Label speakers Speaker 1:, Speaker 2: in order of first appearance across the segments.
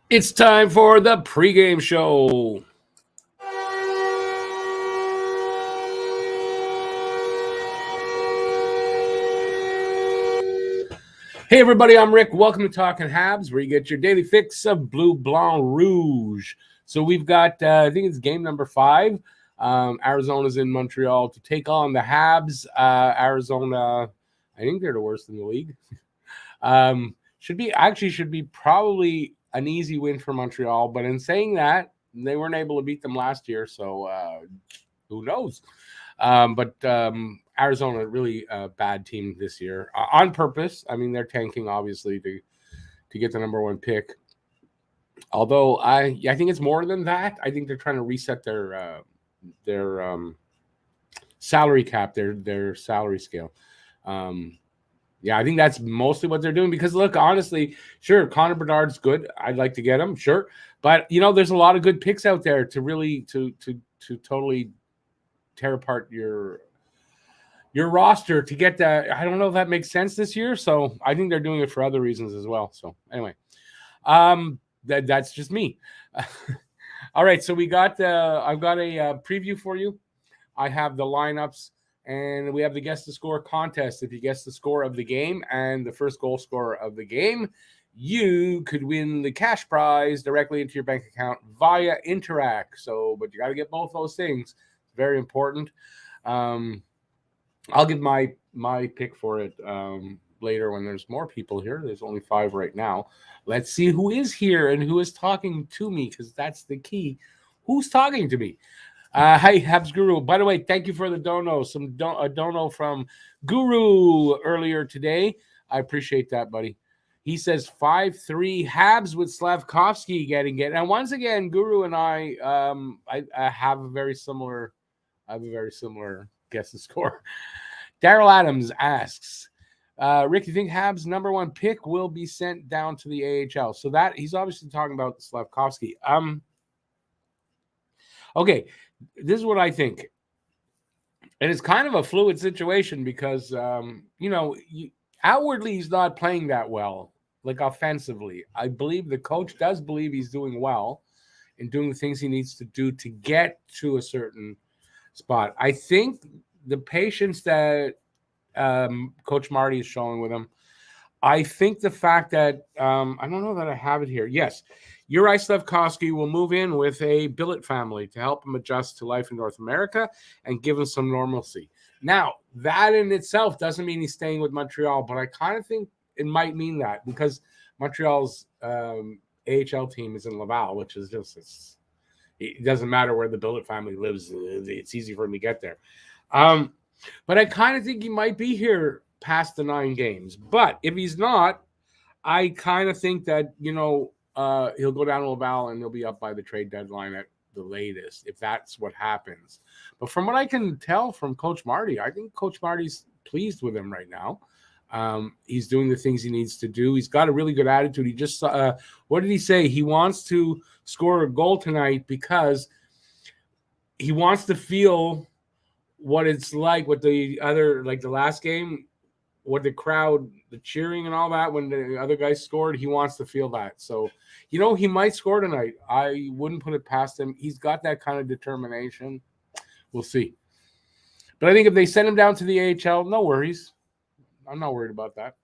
Speaker 1: It's time for the pregame show. Hey, everybody, I'm Rick. Welcome to Talking Habs, where you get your daily fix of blue, blanc, rouge. So we've got, I think it's game number 5. Arizona's in Montreal to take on the Habs. Arizona, I think they're the worst in the league. Should be probably an easy win for Montreal. But in saying that, they weren't able to beat them last year, so who knows? But Arizona, really a bad team this year on purpose. I mean, they're tanking obviously to get the number 1 pick. Although I think it's more than that. I think they're trying to reset their salary cap, their salary scale. Yeah, I think that's mostly what they're doing because look, honestly, sure, Connor Bedard's good. I'd like to get him, sure, but there's a lot of good picks out there to really to totally tear apart your roster to get that. I don't know if that makes sense this year, so I think they're doing it for other reasons as well. So anyway, that's just me. All right, so I've got a preview for you. I have the lineups, and we have the guess the score contest. If you guess the score of the game and the first goal scorer of the game, you could win the cash prize directly into your bank account via Interac. So, but you got to get both those things. Very important. I'll give my pick for it later when there's more people here. There's only 5 right now. Let's see who is here and who is talking to me, because that's the key. Who's talking to me? Hi, Habs Guru. By the way, thank you for the dono. A dono from Guru earlier today. I appreciate that, buddy. He says 5-3 Habs with Slavkovsky getting it. And once again, Guru and I have a very similar guess the score. Daryl Adams asks, Rick, you think Habs' number 1 pick will be sent down to the AHL? So that he's obviously talking about Slavkovsky. Okay, this is what I think. And it's kind of a fluid situation because, outwardly he's not playing that well, like offensively. I believe the coach does believe he's doing well and doing the things he needs to do to get to a certain spot. I think the patience that Coach Marty is showing with him, I think the fact that, I don't know that I have it here. Yes, Yuri Slavkovsky will move in with a billet family to help him adjust to life in North America and give him some normalcy. Now, that in itself doesn't mean he's staying with Montreal, but I kind of think it might mean that because Montreal's AHL team is in Laval, which is just, it doesn't matter where the billet family lives. It's easy for him to get there. But I kind of think he might be here past the 9 games. But if he's not, I kind of think that, he'll go down to Laval and he'll be up by the trade deadline at the latest, if that's what happens. But from what I can tell from Coach Marty, I think Coach Marty's pleased with him right now. He's doing the things he needs to do. He's got a really good attitude. He just, what did he say? He wants to score a goal tonight because he wants to feel what it's like with the other, like the last game, what the crowd, the cheering and all that, when the other guy scored, he wants to feel that. So, he might score tonight. I wouldn't put it past him. He's got that kind of determination. We'll see. But I think if they send him down to the AHL, no worries. I'm not worried about that.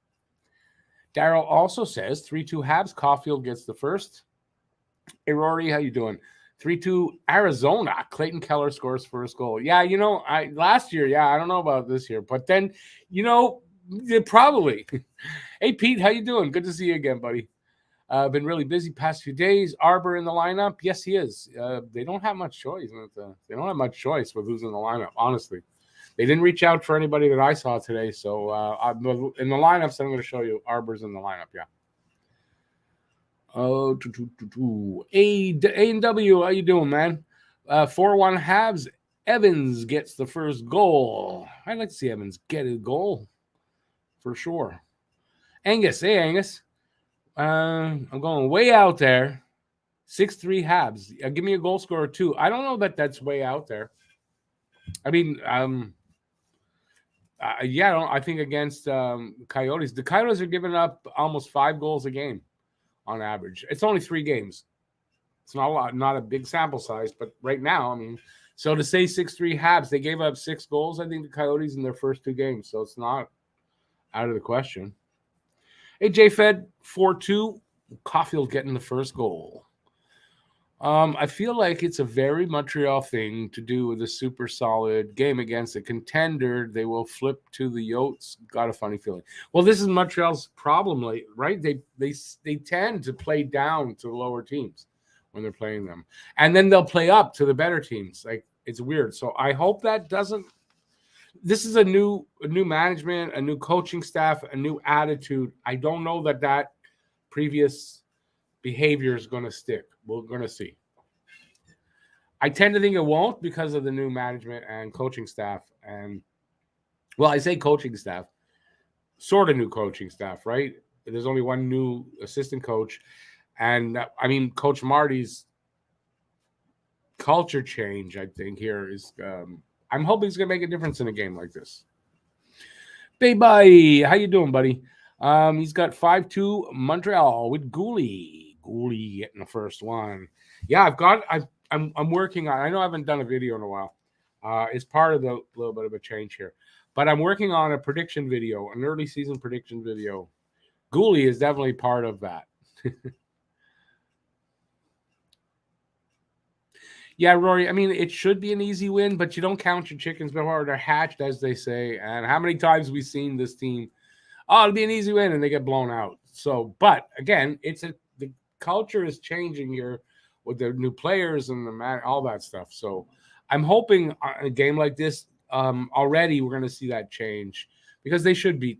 Speaker 1: Daryl also says 3-2 Habs. Caulfield gets the first. Hey, Rory, how you doing? 3-2 Arizona. Clayton Keller scores first goal. Yeah, last year, I don't know about this year. But then, probably. Hey, Pete, how you doing? Good to see you again, buddy. Been really busy past few days. Arbor in the lineup? Yes, he is. They don't have much choice. They don't have much choice with who's in the lineup, honestly. They didn't reach out for anybody that I saw today. So in the lineups, I'm going to show you Arbor's in the lineup, yeah. A&W, how you doing, man? 4-1 Habs. Evans gets the first goal. I'd like to see Evans get a goal for sure. Angus, hey, Angus. I'm going way out there. 6-3 Habs. Give me a goal scorer, too. I don't know that that's way out there. I mean, I think against Coyotes. The Coyotes are giving up almost 5 goals a game. on average. It's only 3 games. It's not a lot, not a big sample size, but right now, I mean, so to say 6-3 Habs, they gave up 6 goals, I think, the Coyotes in their first 2 games. So it's not out of the question. Hey, J-Fed, 4-2. Caulfield getting the first goal. I feel like it's a very Montreal thing to do with a super solid game against a contender. They will flip to the Yotes. Got a funny feeling. Well, this is Montreal's problem, right? They tend to play down to the lower teams when they're playing them, and then they'll play up to the better teams. Like, it's weird. So I hope that doesn't. This is a new management, a new coaching staff, a new attitude. I don't know that previous behavior is going to stick. We're going to see. I tend to think it won't because of the new management and coaching staff. And, well, I say coaching staff, sort of new coaching staff, right? There's only one new assistant coach. And, I mean, Coach Marty's culture change, I think, here is I'm hoping it's going to make a difference in a game like this. Bye-bye. How you doing, buddy? He's got 5-2 Montreal with Gouli. Gouli getting the first one. Yeah, I'm working on. I know I haven't done a video in a while. It's part of the little bit of a change here, but I'm working on a prediction video, an early season prediction video. Gouli is definitely part of that. Yeah, Rory, I mean, it should be an easy win, but you don't count your chickens before they're hatched, as they say. And how many times have we seen this team, oh, it'll be an easy win, and they get blown out. So, but again, the culture is changing here with the new players and all that stuff. So I'm hoping a game like this, already we're going to see that change, because they should beat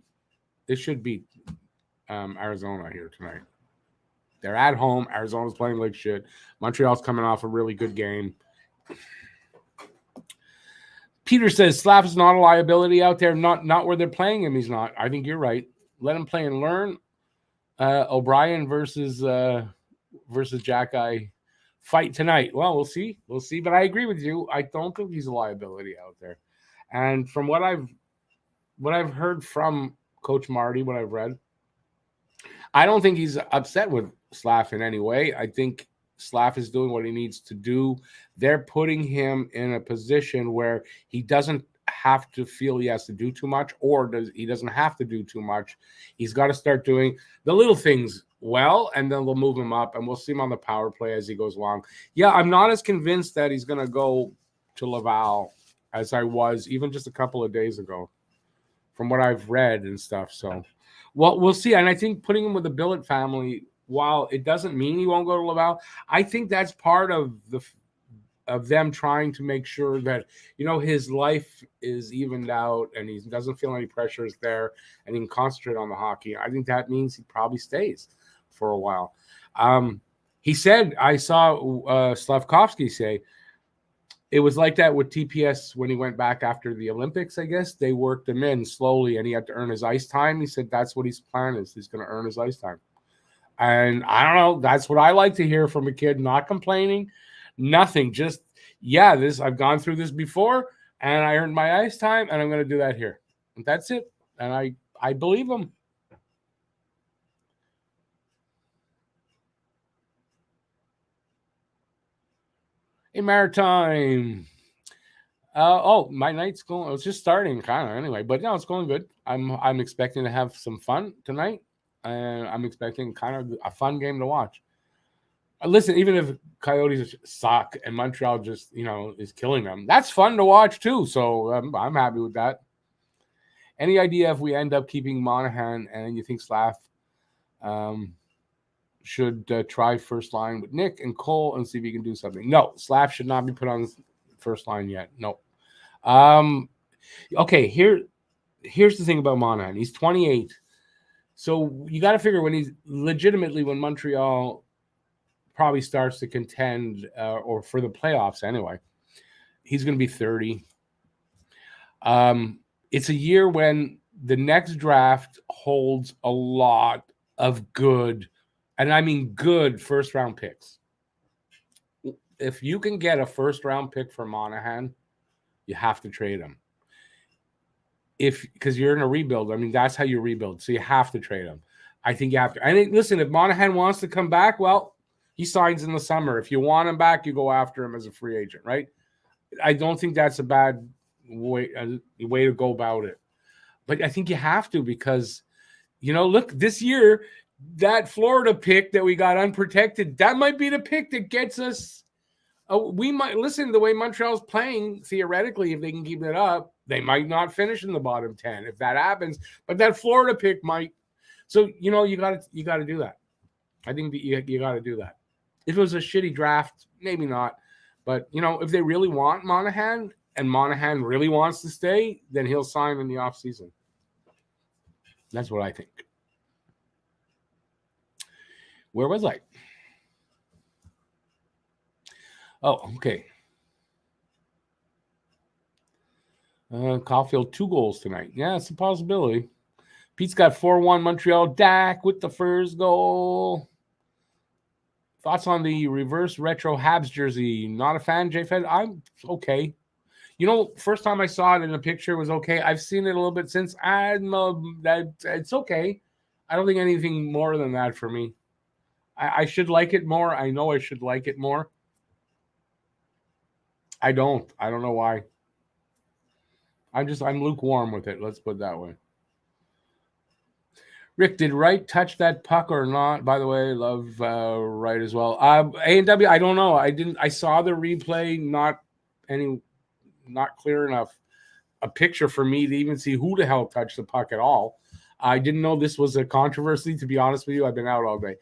Speaker 1: Arizona here tonight. They're at home. Arizona's playing like shit. Montreal's coming off a really good game. Peter says Slav is not a liability out there. Not where they're playing him. He's not. I think you're right. Let him play and learn. O'Brien versus Jack Eye fight tonight. Well, we'll see. We'll see. But I agree with you. I don't think he's a liability out there. And from what I've heard from Coach Marty, what I've read, I don't think he's upset with Slav in any way. I think Slav is doing what he needs to do. They're putting him in a position where he doesn't have to feel he has to do too much, or he doesn't have to do too much. He's got to start doing the little things well, and then they'll move him up, and we'll see him on the power play as he goes along. Yeah, I'm not as convinced that he's going to go to Laval as I was even just a couple of days ago from what I've read and stuff. So, well, we'll see. And I think putting him with the Billet family, while it doesn't mean he won't go to Laval, I think that's part of them trying to make sure that, his life is evened out and he doesn't feel any pressures there and he can concentrate on the hockey. I think that means he probably stays for a while. He said, I saw Slavkovsky say, it was like that with TPS when he went back after the Olympics, I guess. They worked him in slowly and he had to earn his ice time. He said that's what his plan is. He's going to earn his ice time. And I don't know. That's what I like to hear from a kid, not complaining, nothing. Just, I've gone through this before and I earned my ice time and I'm going to do that here. And that's it. And I believe him. Hey, Maritime. My night's going. It's just starting, kind of, anyway. But no, it's going good. I'm expecting to have some fun tonight, and I'm expecting kind of a fun game to watch. Listen, even if Coyotes suck and Montreal just is killing them, that's fun to watch too. So I'm happy with that. Any idea if we end up keeping Monahan and you think Slav should try first line with Nick and Cole and see if he can do something? No, Slav should not be put on first line yet. No. Okay, here's the thing about Monahan. He's 28. So you got to figure when Montreal probably starts to contend or for the playoffs anyway, he's going to be 30. It's a year when the next draft holds a lot of good, and I mean good, first-round picks. If you can get a first-round pick for Monahan, you have to trade him. Because you're in a rebuild. I mean, that's how you rebuild. So you have to trade him. I think you have to. I think, listen, if Monahan wants to come back, well, he signs in the summer. If you want him back, you go after him as a free agent, right? I don't think that's a bad way to go about it. But I think you have to because, look, this year, that Florida pick that we got unprotected, that might be the pick that gets us. We might listen the way Montreal's playing. Theoretically, if they can keep it up, they might not finish in the bottom 10 if that happens. But that Florida pick might. So you got to do that. I think that you got to do that. If it was a shitty draft, maybe not. But if they really want Monahan and Monahan really wants to stay, then he'll sign in the offseason. That's what I think. Where was I? Oh, okay. Caulfield 2 goals tonight. Yeah, it's a possibility. Pete's got 4-1 Montreal. Dak with the first goal. Thoughts on the reverse retro Habs jersey? Not a fan, J-Fed? I'm okay. First time I saw it in a picture was okay. I've seen it a little bit since. It's okay. I don't think anything more than that for me. I should like it more. I know I should like it more. I don't know why. I'm lukewarm with it. Let's put it that way. Rick, did Wright touch that puck or not? By the way, love Wright as well. A&W, I don't know. I saw the replay, not clear enough a picture for me to even see who the hell touched the puck at all. I didn't know this was a controversy, to be honest with you. I've been out all day.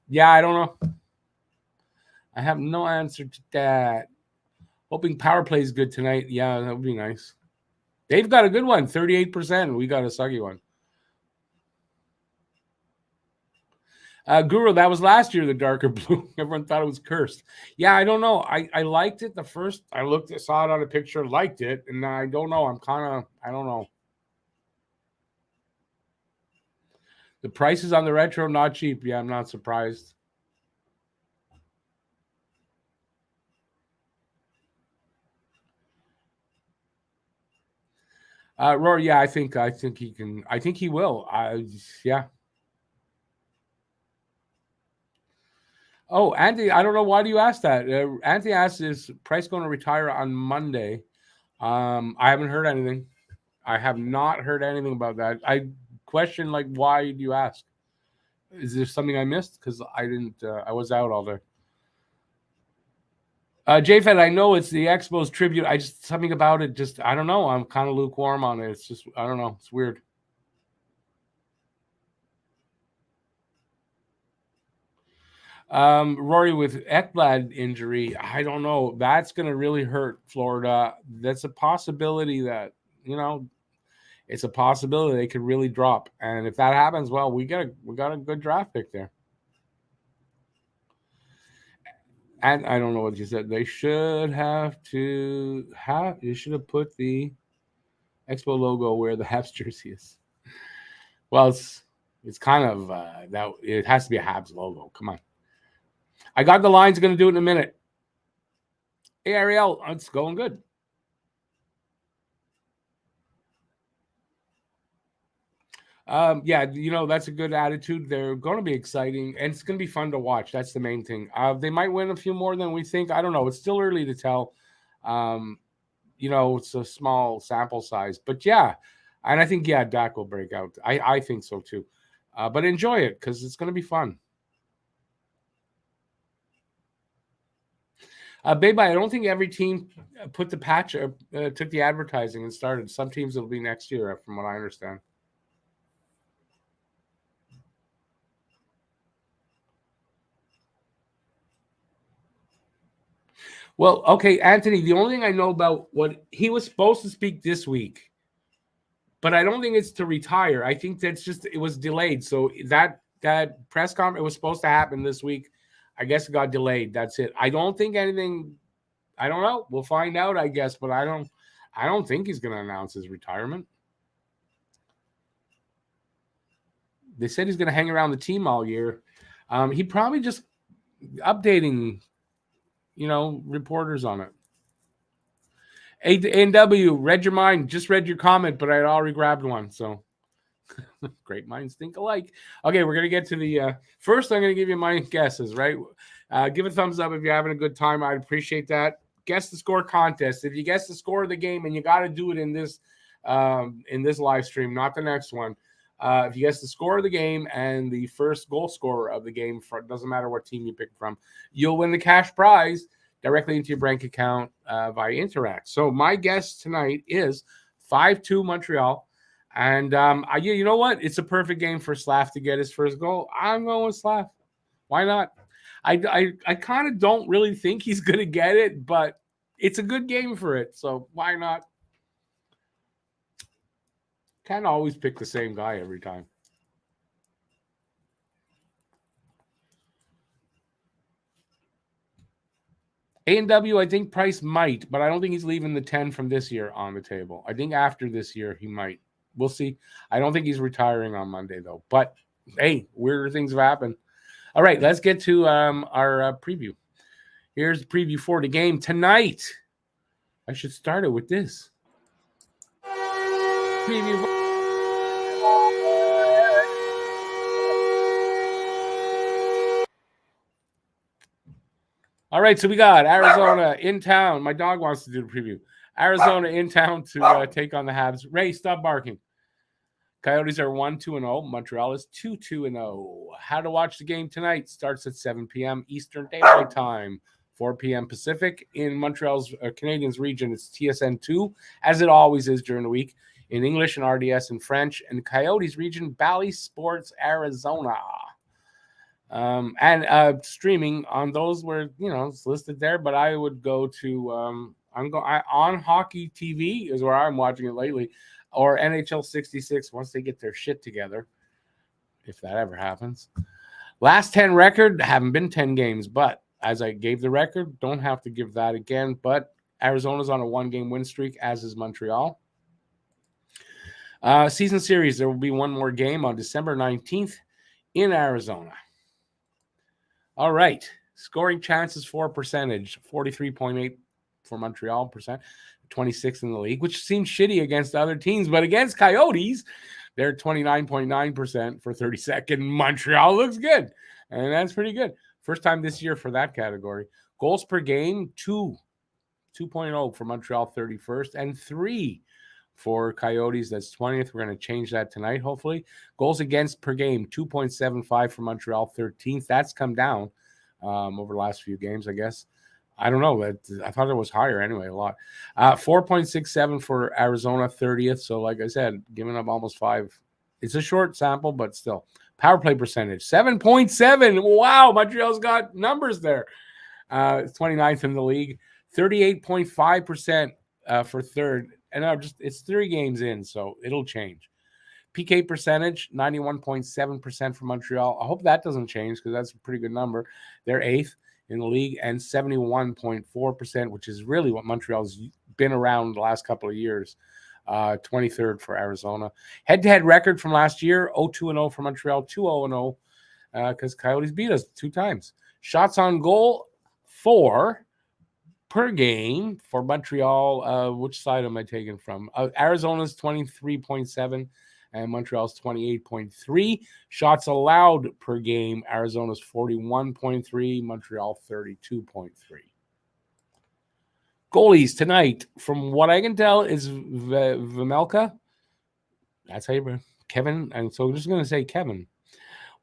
Speaker 1: Yeah, I don't know. I have no answer to that. Hoping power play is good tonight. Yeah, that would be nice. They've got a good one, 38%. We got a sucky one. Guru, that was last year, the darker blue. Everyone thought it was cursed. Yeah, I don't know. I liked it the first. I saw it on a picture, liked it, and I don't know. I don't know. The prices on the retro, not cheap. Yeah, I'm not surprised. Rory, yeah, I think he can. I think he will. Yeah. Oh, Anthony, I don't know. Why do you ask that? Anthony asked, is Price going to retire on Monday? I haven't heard anything. I have not heard anything about that. I question, why do you ask? Is there something I missed? Because I didn't. I was out all day. J-Fed, I know it's the Expos tribute. Something about it. I don't know. I'm kind of lukewarm on it. It's just, I don't know. It's weird. Rory, with Ekblad injury, I don't know. That's going to really hurt Florida. That's a possibility that, it's a possibility they could really drop. And if that happens, well, we got a good draft pick there. And I don't know what you said. They should have put the Expo logo where the Habs jersey is. Well, it's kind of that it has to be a Habs logo. Come on. I got the lines. Going to do it in a minute. Hey, Ariel, it's going good. Yeah, that's a good attitude. They're going to be exciting, and it's going to be fun to watch. That's the main thing. They might win a few more than we think. I don't know. It's still early to tell. It's a small sample size, but yeah, and I think Dak will break out. I think so too. But enjoy it because it's going to be fun. Babe, I don't think every team put the patch or took the advertising and started. Some teams will be next year, from what I understand. Well, okay, Anthony, the only thing I know about what he was supposed to speak this week, but I don't think it's to retire. I think that's just it was delayed. So that press conference, it was supposed to happen this week. I guess it got delayed. That's it. I don't think anything. I don't know. We'll find out, I guess, but I don't think he's going to announce his retirement. They said he's going to hang around the team all year. He probably just updating, reporters on it. A&W, read your mind. Just read your comment, but I already grabbed one. So Great minds think alike. Okay, we're going to get to the first. I'm going to give you my guesses, right? Give a thumbs up if you're having a good time. I'd appreciate that. Guess the score contest. If you guess the score of the game, and you got to do it in this live stream, not the next one. If you guess the score of the game and the first goal scorer of the game, doesn't matter what team you pick from, you'll win the cash prize directly into your bank account via Interact. So my guess tonight is 5-2 Montreal. And you know what? It's a perfect game for Slav to get his first goal. I'm going with Slav. Why not? I kind of don't really think he's going to get it, but it's a good game for it. So why not? Can't always pick the same guy every time. A&W, I think Price might, but I don't think he's leaving the 10 from this year on the table. I think after this year, he might. We'll see. I don't think he's retiring on Monday, though. But, hey, weird things have happened. All right, let's get to our preview. Here's the preview for the game tonight. I should start it with this. Preview. All right, so we got Arizona in town. My dog wants to do the preview. Arizona in town to take on the Habs. Ray, stop barking. Coyotes are 1-2-0. Montreal is 2-2-0. How to watch the game tonight starts at 7 p.m. Eastern Daylight Time, 4 p.m. Pacific. In Montreal's Canadiens region, it's TSN2, as it always is during the week. In English and RDS in French. And Coyotes region, Bally Sports Arizona. And streaming on those where, it's listed there, but I would go to on Hockey TV is where I'm watching it lately, or NHL 66 once they get their shit together, if that ever happens. Last 10 record, haven't been 10 games, but as I gave the record, don't have to give that again, but Arizona's on a 1-game win streak, as is Montreal. Season series, there will be one more game on December 19th in Arizona. All right. Scoring chances for percentage, 43.8 for Montreal percent, 26th in the league, which seems shitty against other teams, but against Coyotes, they're 29.9% for 32nd. Montreal looks good, and that's pretty good. First time this year for that category. Goals per game, 2.0 for Montreal, 31st, and 3 for Coyotes. That's 20th. We're going to change that tonight, hopefully. Goals against per game, 2.75 for Montreal, 13th. That's come down over the last few games, I guess. I don't know. I thought it was higher anyway, a lot. 4.67 for Arizona, 30th. So, like I said, giving up almost 5. It's a short sample, but still. Power play percentage, 7.7. Wow, Montreal's got numbers there. 29th in the league. 38.5% for third. And it's 3 games in, so it'll change. PK percentage, 91.7% for Montreal. I hope that doesn't change because that's a pretty good number. They're 8th in the league, and 71.4%, which is really what Montreal's been around the last couple of years. 23rd for Arizona. Head-to-head record from last year, 0-2-0 for Montreal, 2-0-0 because Coyotes beat us 2 times. Shots on goal, 4 per game for Montreal. Which side am I taking from? Arizona's 23.7 and Montreal's 28.3. Shots allowed per game. Arizona's 41.3, Montreal 32.3. Goalies tonight, from what I can tell, is Vejmelka. That's how you Kevin. And so I'm just going to say Kevin.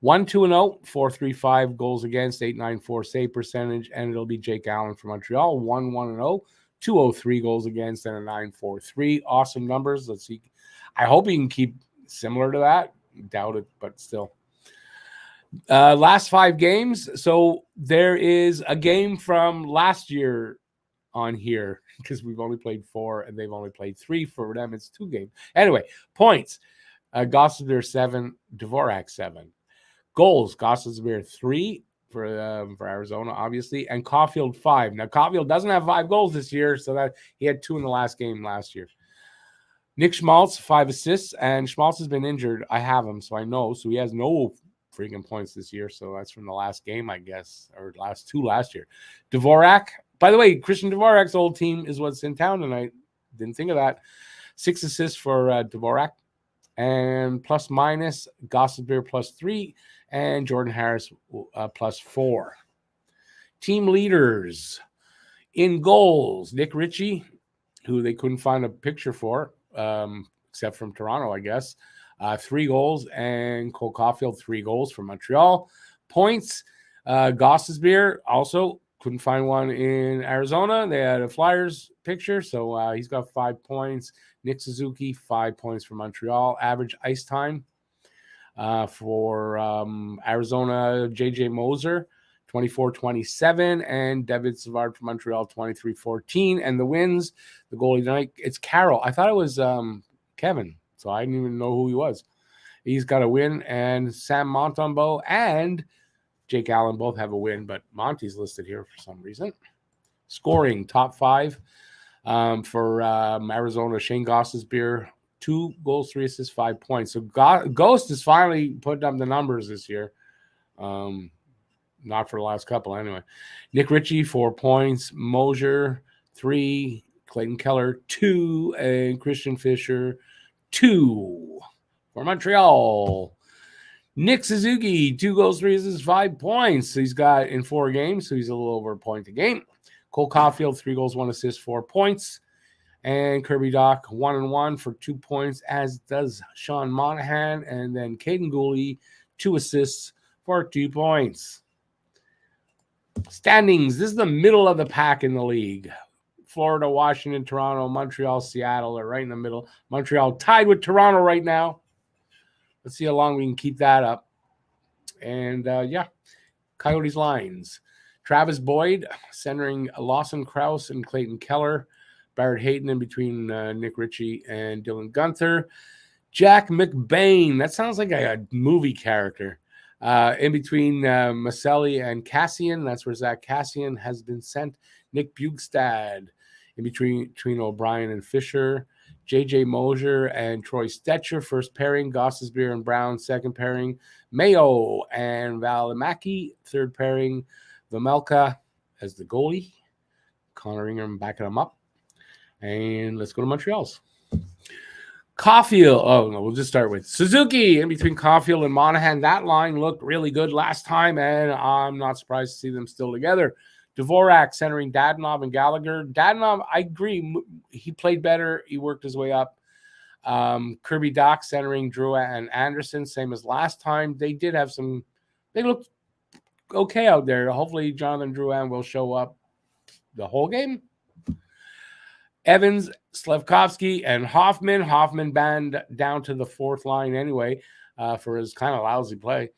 Speaker 1: 1-2-0, 4.35 goals against, 8.94 save percentage, and it'll be Jake Allen for Montreal. 1-1-0, 2.03 goals against, and a 9.43. Awesome numbers. Let's see. I hope he can keep similar to that. Doubt it, but still. Last 5 games. So there is a game from last year on here because we've only played 4 and they've only played 3. For them, it's 2 games. Anyway, points. Gosselaar 7, Dvorak 7. Goals, Gosselaar 3 for Arizona, obviously, and Caulfield 5. Now, Caulfield doesn't have 5 goals this year, so that he had 2 in the last game last year. Nick Schmaltz, 5 assists, and Schmaltz has been injured. I have him, so I know. So he has no freaking points this year, so that's from the last game, I guess, or last 2 last year. Dvorak, by the way, Christian Dvorak's old team is what's in town tonight. Didn't think of that. 6 assists for Dvorak. And plus minus, Gossesbeer +3, and Jordan Harris +4. Team leaders in goals, Nick Ritchie, who they couldn't find a picture for, except from Toronto, I guess. 3 goals, and Cole Caulfield 3 goals for Montreal. Points, Gossesbeer also couldn't find one in Arizona. They had a Flyers picture, so he's got 5 points. Nick Suzuki, 5 points for Montreal. Average ice time for Arizona, J.J. Moser, 24-27, and David Savard for Montreal, 23-14. And the wins, the goalie tonight, it's Carroll. I thought it was Kevin, so I didn't even know who he was. He's got a win, and Sam Montembeault and Jake Allen both have a win, but Monty's listed here for some reason. Scoring, top 5 for Arizona, Shane Gossesbeer, 2 goals, 3 assists, 5 points. So Ghost is finally putting up the numbers this year. Not for the last couple, anyway. Nick Ritchie, 4 points. Mosier, 3. Clayton Keller, 2. And Christian Fisher, 2 for Montreal. Nick Suzuki, 2 goals, 3 assists, 5 points. So he's got in 4 games, so he's a little over a point a game. Cole Caulfield, 3 goals, 1 assist, 4 points. And Kirby Dach, 1-1 for 2 points, as does Sean Monahan. And then Caden Gooley, 2 assists for 2 points. Standings. This is the middle of the pack in the league. Florida, Washington, Toronto, Montreal, Seattle are right in the middle. Montreal tied with Toronto right now. Let's see how long we can keep that up. And, Coyotes lines. Travis Boyd, centering Lawson Krause and Clayton Keller. Barrett Hayton in between Nick Ritchie and Dylan Guenther. Jack McBain. That sounds like a movie character. In between Maselli and Cassian. That's where Zach Cassian has been sent. Nick Bugstad in between O'Brien and Fisher. J.J. Mosier and Troy Stetcher, first pairing. Gossesbeer and Brown, second pairing. Mayo and Valimaki, third pairing. Vamelka as the goalie. Connor Ingram backing him up. And let's go to Montreal's. Caulfield. Oh, no, we'll just start with Suzuki in between Caulfield and Monahan. That line looked really good last time, and I'm not surprised to see them still together. Dvorak centering Dadonov and Gallagher. Dadonov, I agree. He played better. He worked his way up. Kirby Dach centering Drouin and Anderson, same as last time. They did have some – they looked okay out there. Hopefully Jonathan Drouin will show up the whole game. Evans, Slafkovsky, and Hoffman. Hoffman banned down to the 4th line anyway for his kind of lousy play.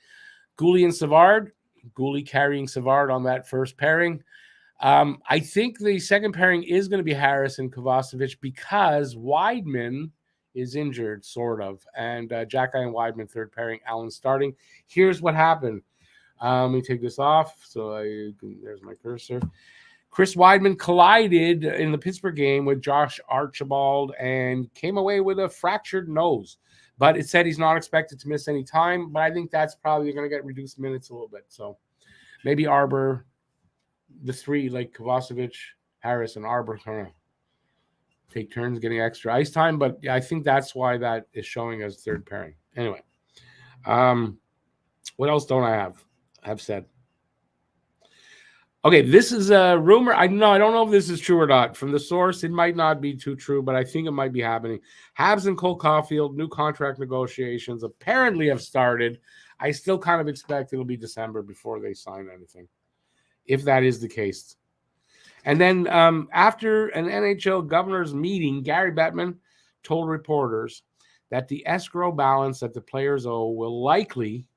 Speaker 1: Gooley and Savard. Gooley carrying Savard on that first pairing. I think the second pairing is going to be Harris and Kovacevic because Weidman is injured, sort of. And Jack and Weidman, third pairing, Allen starting. Here's what happened. Let me take this off. There's my cursor. Chris Weidman collided in the Pittsburgh game with Josh Archibald and came away with a fractured nose. But it said he's not expected to miss any time. But I think that's probably going to get reduced minutes a little bit. So maybe Arbor, the 3, like Kovacevic, Harris, and Arbor, kind of take turns getting extra ice time. But yeah, I think that's why that is showing as third pairing. Anyway, what else don't I have said? Okay, this is a rumor. I don't know if this is true or not. From the source, it might not be too true, but I think it might be happening. Habs and Cole Caulfield, new contract negotiations apparently have started. I still kind of expect it'll be December before they sign anything, if that is the case. And then after an NHL governor's meeting, Gary Bettman told reporters that the escrow balance that the players owe will likely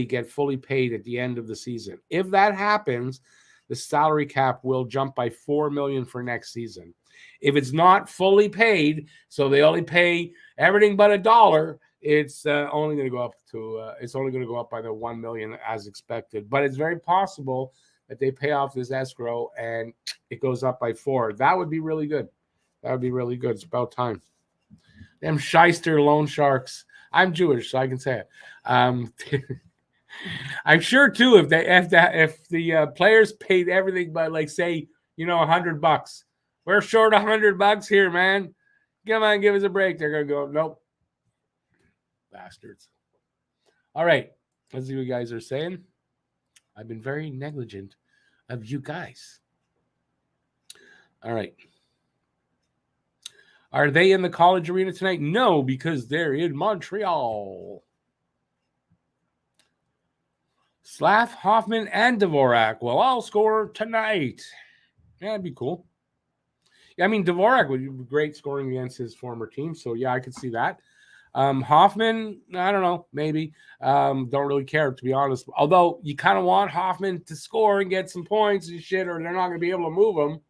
Speaker 1: get fully paid at the end of the season. If that happens, the salary cap will jump by $4 million for next season. If it's not fully paid, so they only pay everything but $1, it's only going to go up to by the $1 million as expected. But it's very possible that they pay off this escrow and it goes up by $4 million. That would be really good. That would be really good. It's about time. Them shyster loan sharks. I'm Jewish, so I can say it. I'm sure too if the players paid everything by $100, we're short $100 here, man. Come on, give us a break. They're gonna go, nope. Bastards. All right. Let's see what you guys are saying. I've been very negligent of you guys. All right. Are they in the college arena tonight? No, because they're in Montreal. Slav, Hoffman, and Dvorak will all score tonight. Yeah, that'd be cool. Yeah, I mean, Dvorak would be great scoring against his former team. So, yeah, I could see that. Hoffman, I don't know, maybe. Don't really care, to be honest. Although you kind of want Hoffman to score and get some points and shit, or they're not going to be able to move him.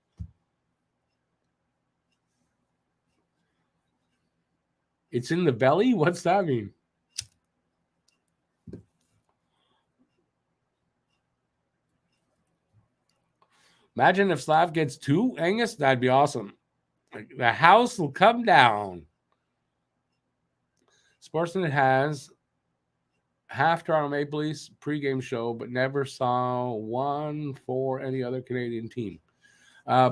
Speaker 1: It's in the belly? What's that mean? Imagine if Slav gets 2, Angus. That'd be awesome. The house will come down. Sportsnet has half Toronto Maple Leafs pregame show, but never saw one for any other Canadian team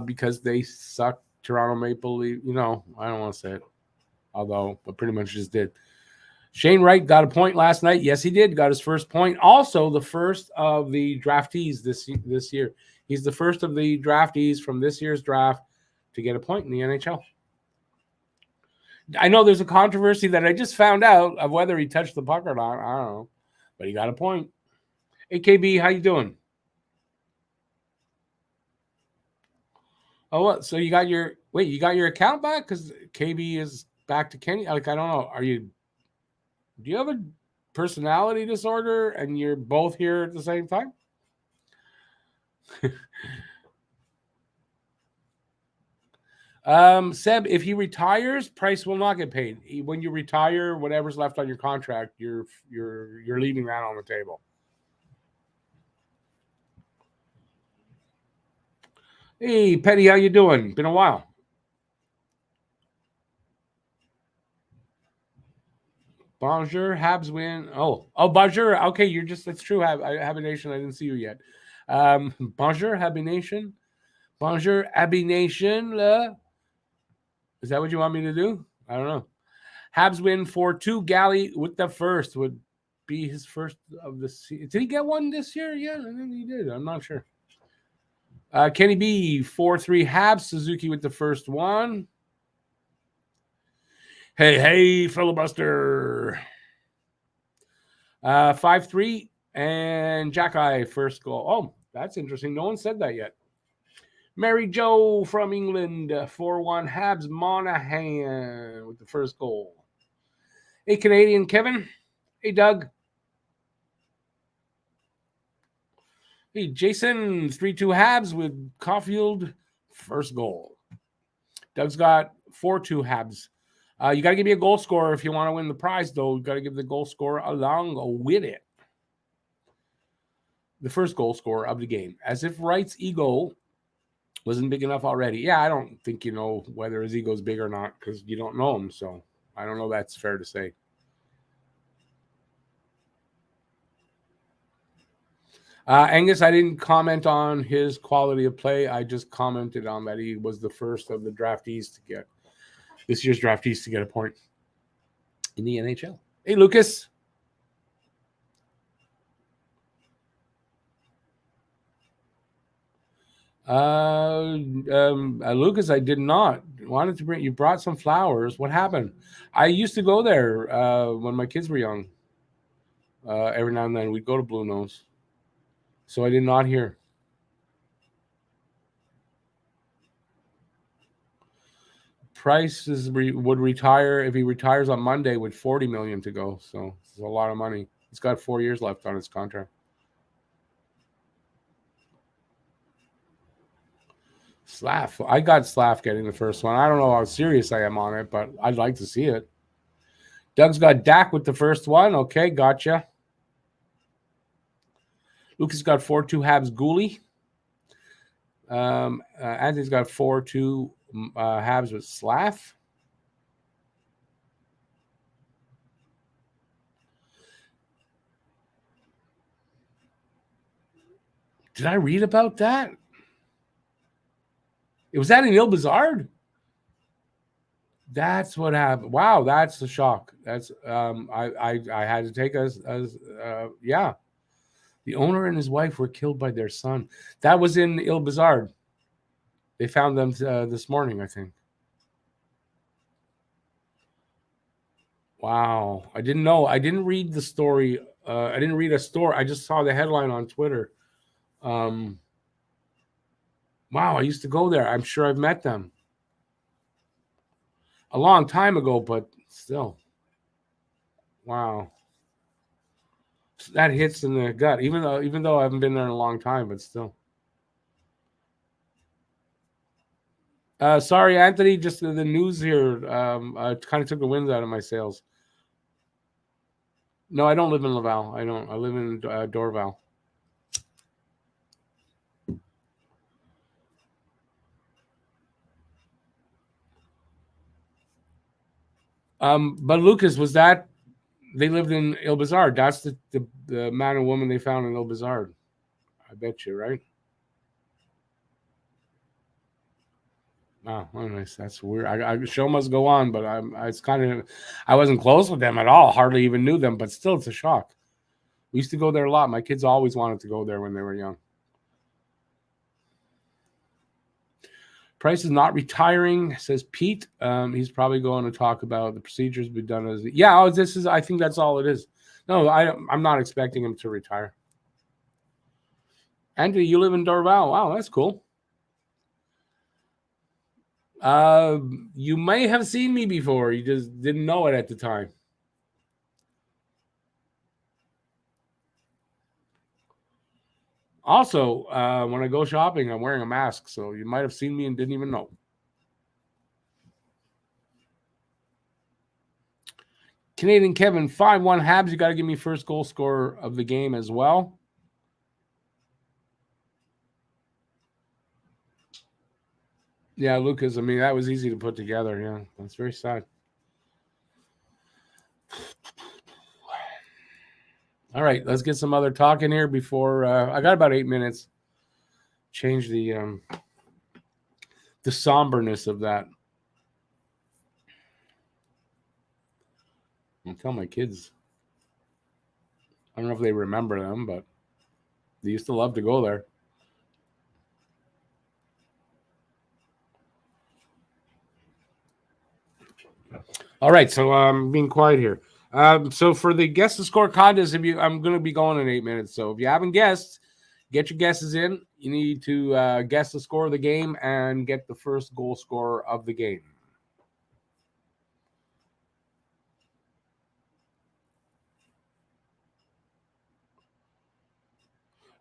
Speaker 1: because they suck. Toronto Maple Leaf, I don't want to say it, although I pretty much just did. Shane Wright got a point last night. Yes, he did. Got his first point. Also, the first of the draftees this year. He's the first of the draftees from this year's draft to get a point in the NHL. I know there's a controversy that I just found out of whether he touched the puck or not. I don't know, but he got a point. AKB, how you doing? Oh, what? So you got your account back? Because KB is back to Kenny. Like, I don't know. Do you have a personality disorder and you're both here at the same time? Seb, if he retires, Price will not get paid. When you retire, whatever's left on your contract, you're leaving that on the table. Hey, Petty, how you doing? Been a while. Bonjour, Habs win. Oh, bonjour. Okay, that's true. Habby Nation, I didn't see you yet. Bonjour, Habby Nation. Bonjour, Habby Nation. Is that what you want me to do? I don't know. Habs win 4-2. Galley with the first would be his first of the season. Did he get one this year? Yeah, I think he did. I'm not sure. Kenny B, 4-3 Habs. Suzuki with the first one. Hey, filibuster. 5-3 and Jack-Eye first goal. Oh, that's interesting. No one said that yet. Mary Jo from England, 4-1 Habs. Monahan with the first goal. Hey, Canadian Kevin. Hey, Doug. Hey, Jason, 3-2 Habs with Caulfield, first goal. Doug's got 4-2 Habs. You got to give me a goal scorer if you want to win the prize, though. You got to give the goal scorer along with it. The first goal scorer of the game. As if Wright's ego wasn't big enough already. Yeah, I don't think you know whether his ego's big or not because you don't know him. So I don't know that's fair to say. Angus, I didn't comment on his quality of play. I just commented on that he was the first of the draftees to get this year's draftees to get a point in the NHL. Hey, Lucas. Lucas, I did not. Wanted to bring you brought some flowers. What happened? I used to go there when my kids were young. Every now and then we'd go to Blue Nose. So I did not hear. Price would retire if he retires on Monday with $40 million to go. So it's a lot of money. He's got 4 years left on his contract. Slav. I got Slav getting the first one. I don't know how serious I am on it, but I'd like to see it. Doug's got Dak with the first one. Okay, gotcha. Lucas got 4-2 Habs Gooley. Anthony's got 4-2 Habs with Slav. Did I read about that? Was that in Il Bizarre? That's what happened. Wow, that's a shock. That's I had to take us as yeah. The owner and his wife were killed by their son. That was in Il Bizarre. They found them this morning, I think. Wow, I didn't know. I didn't read the story. I didn't read a story. I just saw the headline on Twitter. Um, wow, I used to go there. I'm sure I've met them a long time ago, but still, wow, that hits in the gut. Even though I haven't been there in a long time, but still. Sorry, Anthony. Just the news here kind of took the wind out of my sails. No, I don't live in Laval. I don't. I live in Dorval. But Lucas, was that they lived in Il Bizarre? That's the man and woman they found in Il Bizarre. I bet you, right? Oh, well, nice. That's weird. Show must go on, but it's kind of. I wasn't close with them at all. Hardly even knew them, but still, it's a shock. We used to go there a lot. My kids always wanted to go there when they were young. Price is not retiring, says Pete. He's probably going to talk about the procedures be done as yeah. Oh, this is. I think that's all it is. No, I'm not expecting him to retire. Andrew, you live in Dorval. Wow, that's cool. You may have seen me before. You just didn't know it at the time. Also, when I go shopping, I'm wearing a mask, so you might have seen me and didn't even know. Canadian Kevin, 5-1 Habs. You got to give me first goal scorer of the game as well. Yeah, Lucas, I mean, that was easy to put together. Yeah, that's very sad. All right, let's get some other talk in here before I got about 8 minutes. Change the somberness of that. I'll tell my kids. I don't know if they remember them, but they used to love to go there. All right, so I'm being quiet here. So for the guess the score contest, I'm going to be going in 8 minutes. So if you haven't guessed, get your guesses in. You need to guess the score of the game and get the first goal scorer of the game.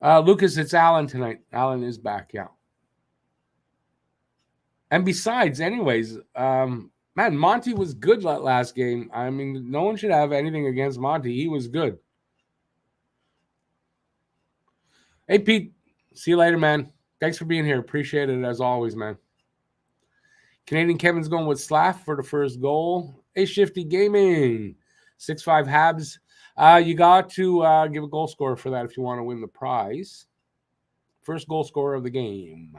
Speaker 1: Lucas, it's Alan tonight. Alan is back, yeah. And besides, anyways, man, Monty was good that last game. I mean, no one should have anything against Monty. He was good. Hey, Pete, see you later, man. Thanks for being here. Appreciate it as always, man. Canadian Kevin's going with Slav for the first goal. Hey, Shifty Gaming, 6-5 Habs. You got to give a goal scorer for that if you want to win the prize. First goal scorer of the game.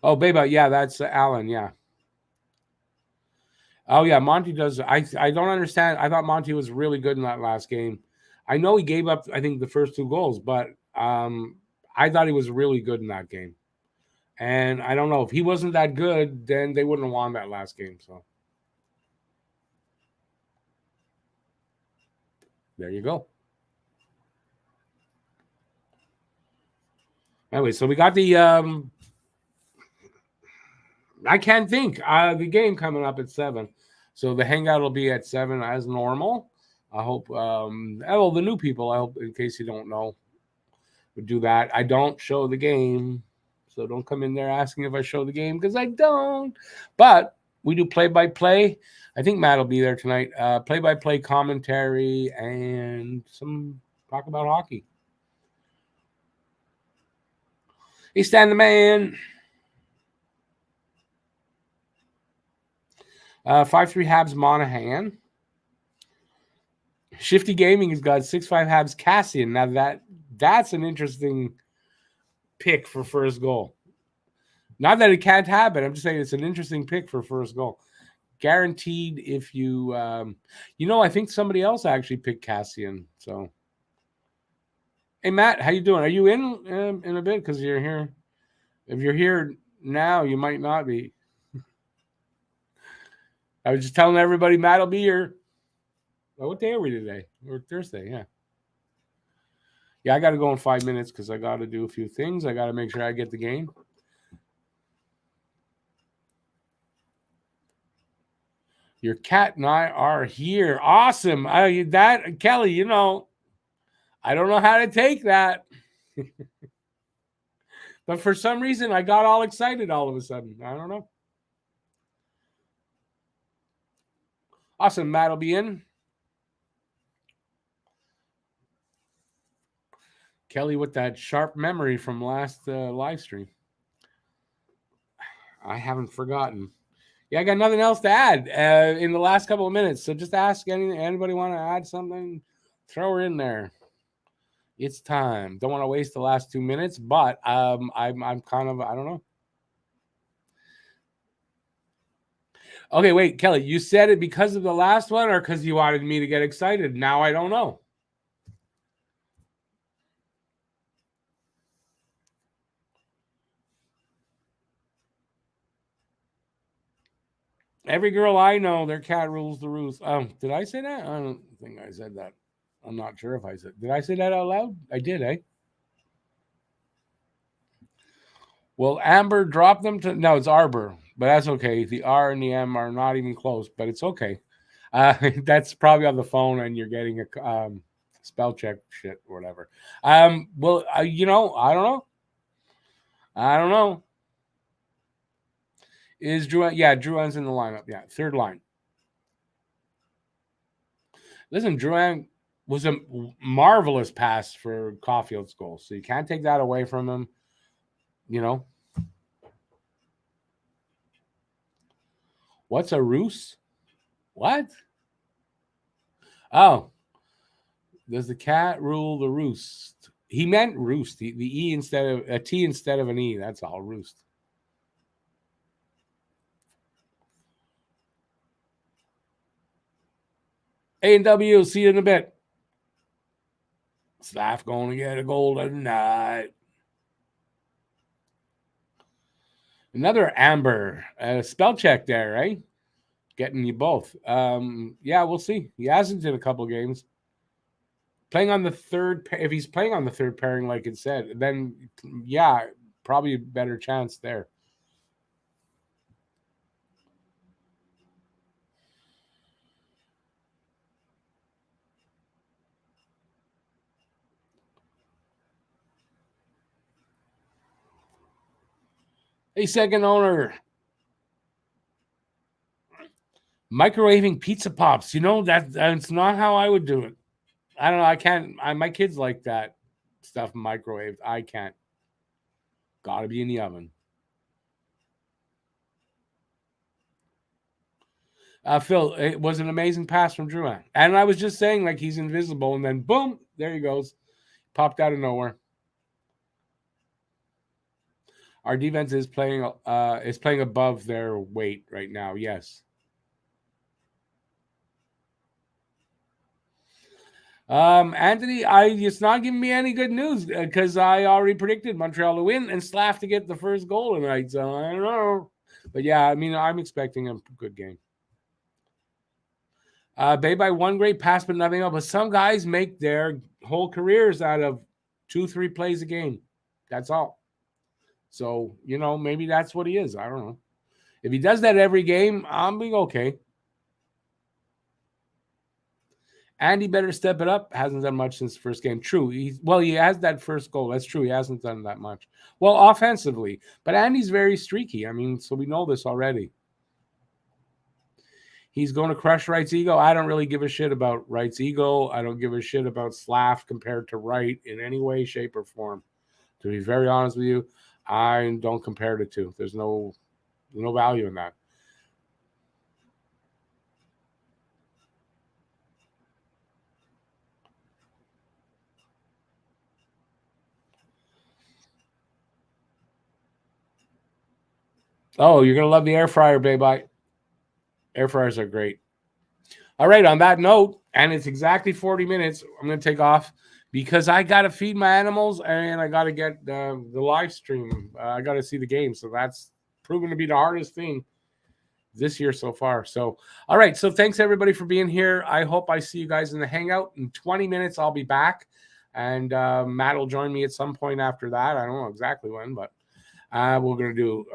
Speaker 1: Oh, Beba, yeah, that's Alan, yeah. Oh, yeah, Monty does. I don't understand. I thought Monty was really good in that last game. I know he gave up, I think, the first 2 goals, but I thought he was really good in that game. And I don't know. If he wasn't that good, then they wouldn't have won that last game. So there you go. Anyway, so we got the I can't think. The game coming up at 7. So the hangout will be at 7 as normal. I hope the new people, I hope, in case you don't know, would do that. I don't show the game. So don't come in there asking if I show the game because I don't. But we do play-by-play. I think Matt will be there tonight. Play-by-play commentary and some talk about hockey. Hey, Stan the Man. 5-3 Habs Monahan. Shifty Gaming has got 6-5 Habs Cassian. Now that's an interesting pick for first goal. Not that it can't happen. I'm just saying it's an interesting pick for first goal. Guaranteed if you, I think somebody else actually picked Cassian. So, hey, Matt, how you doing? Are you in a bit? Because you're here. If you're here now, you might not be. I was just telling everybody Matt will be here. Oh, what day are we today? Or Thursday, yeah. Yeah, I got to go in 5 minutes because I got to do a few things. I got to make sure I get the game. Your cat and I are here. Awesome. That Kelly, I don't know how to take that. But for some reason, I got all excited all of a sudden. I don't know. Awesome. Matt will be in. Kelly with that sharp memory from last live stream. I haven't forgotten. Yeah, I got nothing else to add in the last couple of minutes. So just ask anybody want to add something, throw her in there. It's time. Don't want to waste the last 2 minutes, but I'm kind of I don't know. Okay, wait, Kelly, you said it because of the last one or because you wanted me to get excited? Now I don't know. Every girl I know, their cat rules the roost. Did I say that? I don't think I said that. I'm not sure if I said. Did I say that out loud? I did, eh? Well, Amber dropped them to. No, it's Arbor, but that's okay. The R and the M are not even close, but it's okay. That's probably on the phone, and you're getting a spell check shit or whatever. Well, I don't know. I don't know. Is Drew? Yeah, Drouin's in the lineup. Yeah, third line. Listen, Drouin was a marvelous pass for Caulfield's goal, so you can't take that away from him. You know what's a ruse? What? Oh, does the cat rule the roost? He meant roost. The E instead of a T instead of an E. That's all. Roost. A&W. See you in a bit. Slav going to get a golden night. Another Amber. Spell check there, right? Getting you both. Yeah, we'll see. He hasn't in a couple games. Playing on the third, if he's playing on the third pairing, like it said, then yeah, probably a better chance there. Hey, second owner, microwaving pizza pops. That's not how I would do it. I don't know. I can't. My kids like that stuff microwaved. I can't. Got to be in the oven. Phil, it was an amazing pass from Drouin. And I was just saying, like, he's invisible, and then boom, there he goes. Popped out of nowhere. Our defense is playing above their weight right now. Yes. Anthony, it's not giving me any good news because I already predicted Montreal to win and Slav to get the first goal tonight. So I don't know. But yeah, I mean, I'm expecting a good game. Bay by one great pass, but nothing else. But some guys make their whole careers out of 2-3 plays a game. That's all. So, maybe that's what he is. I don't know. If he does that every game, I'm being okay. Andy better step it up. Hasn't done much since the first game. True. He has that first goal. That's true. He hasn't done that much. Well, offensively. But Andy's very streaky. I mean, so we know this already. He's going to crush Wright's ego. I don't really give a shit about Wright's ego. I don't give a shit about Slav compared to Wright in any way, shape, or form. To be very honest with you, I don't compare the two. There's no value in that. Oh, you're going to love the air fryer, babe. Air fryers are great. All right, on that note, and it's exactly 40 minutes, I'm going to take off because I got to feed my animals and I got to get the live stream. I got to see the game. So that's proven to be the hardest thing this year so far. So, all right. So thanks everybody for being here. I hope I see you guys in the hangout. In 20 minutes, I'll be back. And Matt will join me at some point after that. I don't know exactly when, but we're going to do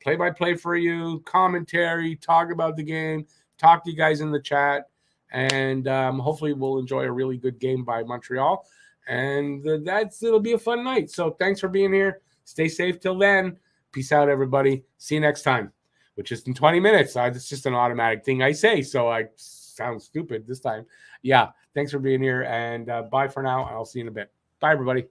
Speaker 1: play-by-play for you, commentary, talk about the game, talk to you guys in the chat. And hopefully we'll enjoy a really good game by Montreal. And it'll be a fun night. So thanks for being here. Stay safe till then. Peace out, everybody. See you next time, which is in 20 minutes. It's just an automatic thing I say. So I sound stupid this time. Yeah. Thanks for being here. And bye for now. I'll see you in a bit. Bye, everybody.